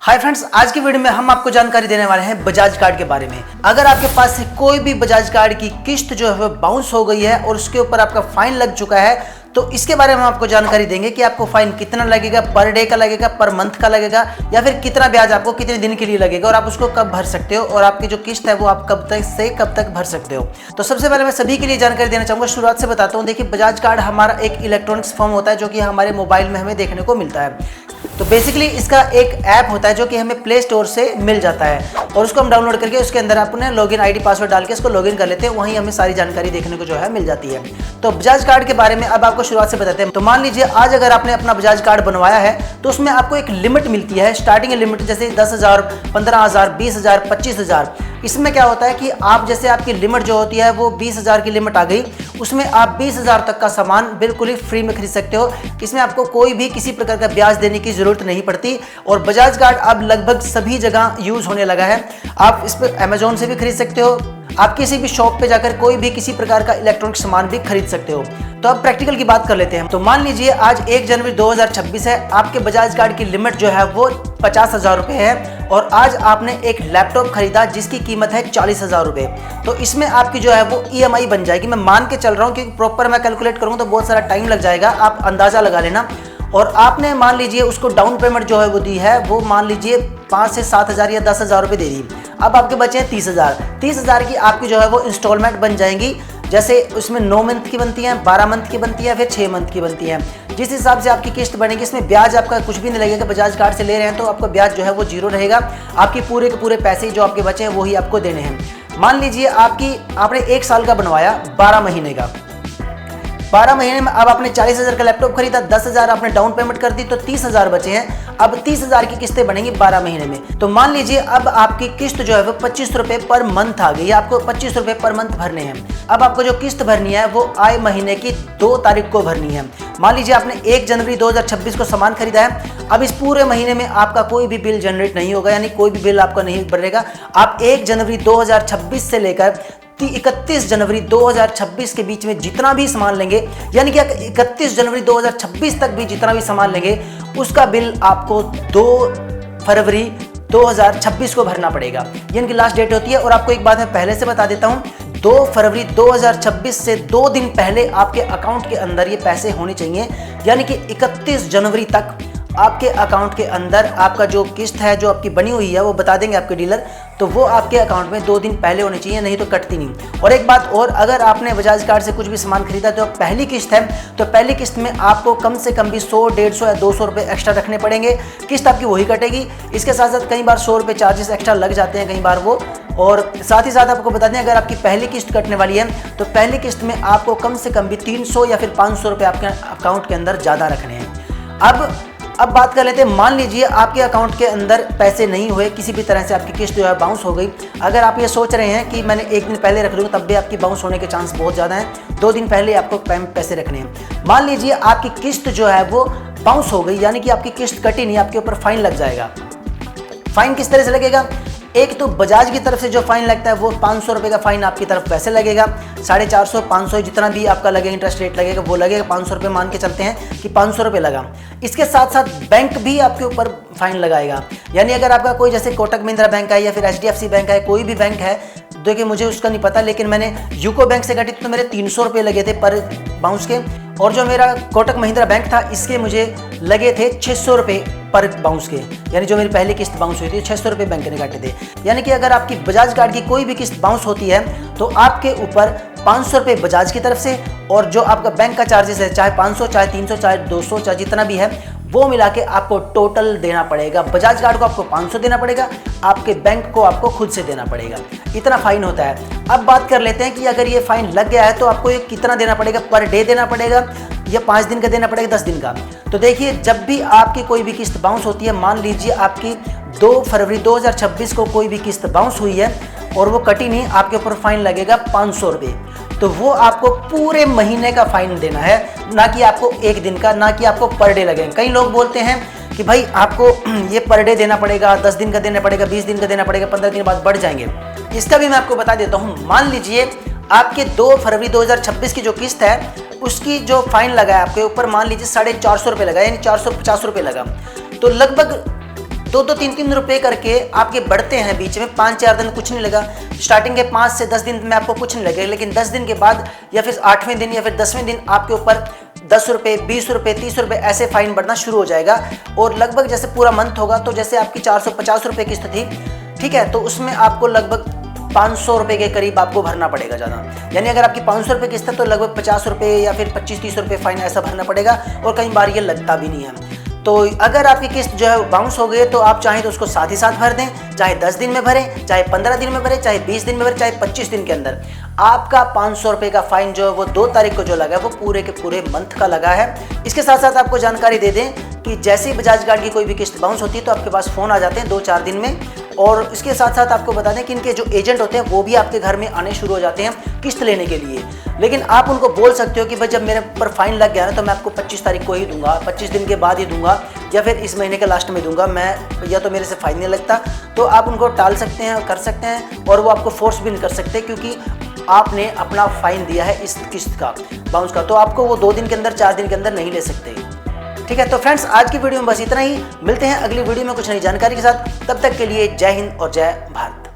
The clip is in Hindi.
हाय फ्रेंड्स, आज की वीडियो में हम आपको जानकारी देने वाले हैं बजाज कार्ड के बारे में। अगर आपके पास से कोई भी बजाज कार्ड की किस्त जो है वो बाउंस हो गई है और उसके ऊपर आपका फाइन लग चुका है, तो इसके बारे में हम आपको जानकारी देंगे कि आपको फाइन कितना लगेगा, पर डे का लगेगा, पर मंथ का लगेगा, या फिर कितना ब्याज आपको कितने दिन के लिए लगेगा और आप उसको कब भर सकते हो और आपकी जो किस्त है वो आप कब तक से कब तक भर सकते हो। तो सबसे पहले मैं सभी के लिए जानकारी देना चाहूँगा। शुरुआत से बताता हूँ। देखिए, बजाज कार्ड हमारा एक इलेक्ट्रॉनिक्स फॉर्म होता है जो कि हमारे मोबाइल में हमें देखने को मिलता है। तो बेसिकली इसका एक ऐप होता है जो कि हमें प्ले स्टोर से मिल जाता है और उसको हम डाउनलोड करके उसके अंदर अपने लॉगिन आईडी पासवर्ड डाल के इसको लॉगिन कर लेते हैं। वहीं हमें सारी जानकारी देखने को जो है मिल जाती है। तो बजाज कार्ड के बारे में अब आपको शुरुआत से बताते हैं। तो मान लीजिए आज अगर आपने अपना बजाज कार्ड बनवाया है तो उसमें आपको एक लिमिट मिलती है, स्टार्टिंग लिमिट, जैसे 10,000, 15,000, 20,000, 25,000। इसमें क्या होता है कि आप जैसे आपकी लिमिट जो होती है वो 20,000 की लिमिट आ गई, उसमें आप 20,000 तक का सामान बिल्कुल ही फ्री में खरीद सकते हो। इसमें आपको कोई भी किसी प्रकार का ब्याज देने की जरूरत नहीं पड़ती और बजाज कार्ड अब लगभग सभी जगह यूज होने लगा है। आप इस पर अमेजोन से भी खरीद सकते हो, आप किसी भी शॉप पे जाकर कोई भी किसी प्रकार का इलेक्ट्रॉनिक सामान भी खरीद सकते हो। तो अब प्रैक्टिकल की बात कर लेते हैं। तो मान लीजिए आज 1 जनवरी 2026 है, आपके बजाज कार्ड की लिमिट जो है वो 50,000 रुपये है और आज आपने एक लैपटॉप खरीदा जिसकी कीमत है 40,000 रुपये। तो इसमें आपकी जो है वो EMI बन जाएगी। मैं मान के चल रहा हूँ कि प्रॉपर मैं कैलकुलेट करूँगा तो बहुत सारा टाइम लग जाएगा, आप अंदाज़ा लगा लेना। और आपने मान लीजिए उसको डाउन पेमेंट जो है वो दी है, वो मान लीजिए 5 से 7,000 या 10,000 रुपये दे दी। अब आपके बचे हैं 30,000। 30,000 की आपकी जो है वो इंस्टॉलमेंट बन जाएंगी। जैसे उसमें 9 मंथ की बनती हैं, 12 मंथ की बनती है, फिर 6 मंथ की बनती हैं। जिस हिसाब से आपकी किस्त बनेगी, इसमें ब्याज आपका कुछ भी नहीं लगेगा। बजाज कार्ड से ले रहे हैं तो आपका ब्याज जो है वो 0 रहेगा। आपके पूरे के पूरे पैसे जो आपके बचे हैं वही आपको देने हैं। मान लीजिए आपने 1 साल का बनवाया, 12 महीने का, 12 महीने में अब आपने 40,000 का लैपटॉप खरीदा, 10,000 आपने डाउन पेमेंट कर दी, तो 30,000 बचे हैं। अब 30,000 की किस्तें बनेंगी 12 महीने में। तो मान लीजिए अब आपकी किस्त जो है वो 25 रुपये पर मंथ आ गई। आपको 25 रुपये पर मंथ भरने हैं। अब आपको जो किस्त भरनी है वो आए महीने की 2 तारीख को भरनी है। मान लीजिए आपने 1 जनवरी 2026 को सामान खरीदा है। अब इस पूरे महीने में आपका कोई भी बिल जनरेट नहीं होगा, यानी कोई भी बिल आपका नहीं बनेगा। आप 1 जनवरी 2026 से लेकर 31 जनवरी 2026 के बीच में जितना भी सामान लेंगे, यानी कि 31 जनवरी 2026 तक भी जितना भी सामान लेंगे, उसका बिल आपको 2 फरवरी 2026 को भरना पड़ेगा। यानी कि लास्ट डेट होती है। और आपको एक बात मैं पहले से बता देता हूँ, 2 फरवरी 2026 से 2 दिन पहले आपके अकाउंट के अंदर ये पैसे होने चाहिए। यानी कि 31 जनवरी तक आपके अकाउंट के अंदर आपका जो किस्त है जो आपकी बनी हुई है वो बता देंगे आपके डीलर, तो वो आपके अकाउंट में 2 दिन पहले होनी चाहिए, नहीं तो कटती नहीं। और एक बात और, अगर आपने बजाज कार्ड से कुछ भी सामान खरीदा तो पहली किस्त है, तो पहली किस्त में आपको कम से कम भी 100, 150 या 200 रुपये एक्स्ट्रा रखने पड़ेंगे। किस्त आपकी वही कटेगी। इसके साथ साथ कई बार 100 रुपये चार्जेस एक्स्ट्रा लग जाते हैं कई बार वो। और साथ ही साथ आपको बता दें, अगर आपकी पहली किस्त कटने वाली है तो पहली किस्त में आपको कम से कम भी 300 या फिर 500 रुपये आपके अकाउंट के अंदर ज़्यादा रखने हैं। अब बात कर लेते हैं। मान लीजिए आपके अकाउंट के अंदर पैसे नहीं हुए, किसी भी तरह से आपकी किस्त जो है बाउंस हो गई। अगर आप ये सोच रहे हैं कि मैंने 1 दिन पहले रख लूँगा, तब भी आपकी बाउंस होने के चांस बहुत ज़्यादा हैं। 2 दिन पहले आपको पैसे रखने हैं। मान लीजिए आपकी किस्त जो है वो बाउंस हो गई, यानी कि आपकी किस्त कटी नहीं, आपके ऊपर फाइन लग जाएगा। फाइन किस तरह से लगेगा? एक तो बजाज की तरफ से जो फाइन लगता है वो 500 रुपये का फाइन आपकी तरफ वैसे लगेगा। 450, 500 जितना भी आपका लगेगा, इंटरेस्ट रेट लगेगा वो लगेगा। 500 रुपये मान के चलते हैं कि 500 रुपये लगा। इसके साथ साथ बैंक भी आपके ऊपर फाइन लगाएगा। यानी अगर आपका कोई जैसे कोटक महिंद्रा बैंक है या फिर HDFC बैंक है, कोई भी बैंक है, देखिए मुझे उसका नहीं पता, लेकिन मैंने यूको बैंक से कटी तो मेरे 300 रुपये लगे थे पर बाउंस के। और जो मेरा कोटक महिंद्रा बैंक था इसके मुझे लगे थे 600 रुपये पर बाउंस के। यानी जो मेरी पहली किस्त बाउंस हुई थी 600 रुपये बैंक ने काटे थे। यानी कि अगर आपकी बजाज कार्ड की कोई भी किस्त बाउंस होती है तो आपके ऊपर 500 रुपये बजाज की तरफ से और जो आपका बैंक का चार्जेस है, चाहे 500, चाहे 300, चाहे 200, चाहे जितना भी है, वो मिला के आपको टोटल देना पड़ेगा। बजाज कार्ड को आपको 500 देना पड़ेगा, आपके बैंक को आपको खुद से देना पड़ेगा। इतना फाइन होता है। अब बात कर लेते हैं कि अगर ये फाइन लग गया है तो आपको ये कितना देना पड़ेगा, पर डे देना पड़ेगा या 5 दिन का देना पड़ेगा, 10 दिन का। तो देखिए, जब भी आपकी कोई भी किस्त बाउंस होती है, मान लीजिए आपकी 2 फरवरी 2026 को कोई भी किस्त बाउंस हुई है और वो कटी नहीं, आपके ऊपर फाइन लगेगा 500 रुपये। तो वो आपको पूरे महीने का फाइन देना है, ना कि आपको 1 दिन का, ना कि आपको पर डे लगेगा। कई लोग बोलते हैं कि भाई आपको ये पर डे देना पड़ेगा, 10 दिन का देना पड़ेगा, 20 दिन का देना पड़ेगा, 15 दिन बाद बढ़ जाएंगे। इसका भी मैं आपको बता देता हूँ। मान लीजिए आपके 2 फरवरी 2026 की जो किस्त है उसकी जो फाइन लगा है आपके ऊपर, मान लीजिए 450 रुपये लगा, यानी 450 रुपये लगा। तो लगभग 2-2, 3-3 रुपए करके आपके बढ़ते हैं बीच में। 5-4 दिन कुछ नहीं लगा, स्टार्टिंग के 5 से 10 दिन में आपको कुछ नहीं लगेगा, लेकिन 10 दिन के बाद या फिर 8वें दिन या फिर 10वें दिन आपके ऊपर 10 रुपये, 20 रुपये, 30 रुपये ऐसे फाइन बढ़ना शुरू हो जाएगा। और लगभग जैसे पूरा मंथ होगा तो जैसे आपकी 450 रुपये किस्त थी, ठीक है, तो उसमें आपको लगभग 500 रुपये के करीब आपको भरना पड़ेगा ज़्यादा। यानी अगर आपकी 500 रुपये किस्त है तो लगभग 50 रुपये या फिर 25-30 रुपये फाइन ऐसा भरना पड़ेगा, और कई बार ये लगता भी नहीं है। तो अगर आपकी किस्त जो है बाउंस हो गई तो आप चाहें तो उसको साथ ही साथ भर दें, चाहे 10 दिन में भरें, चाहे 15 दिन में भरें, चाहे 20 दिन में भरें, चाहे 25 दिन के अंदर। आपका 500 रुपये का फाइन जो है वो 2 तारीख को जो लगा है वो पूरे के पूरे मंथ का लगा है। इसके साथ साथ आपको जानकारी दे दें कि जैसे ही बजाज कार्ड की कोई भी किस्त बाउंस होती है तो आपके पास फ़ोन आ जाते हैं 2-4 दिन में। और इसके साथ साथ आपको बता दें कि इनके जो एजेंट होते हैं वो भी आपके घर में आने शुरू हो जाते हैं किस्त लेने के लिए। लेकिन आप उनको बोल सकते हो कि भाई जब मेरे पर फाइन लग गया ना तो मैं आपको 25 तारीख को ही दूंगा, 25 दिन के बाद ही दूंगा, या फिर इस महीने के लास्ट में दूंगा, मैं या तो मेरे से फाइन नहीं लगता। तो आप उनको टाल सकते हैं, कर सकते हैं, और वो आपको फोर्स भी नहीं कर सकते क्योंकि आपने अपना फाइन दिया है इस किस्त का बाउंस का। तो आपको वो 2 दिन के अंदर, 4 दिन के अंदर नहीं ले सकते। ठीक है, तो फ्रेंड्स आज की वीडियो में बस इतना ही। मिलते हैं अगली वीडियो में कुछ नई जानकारी के साथ। तब तक के लिए जय हिंद और जय भारत।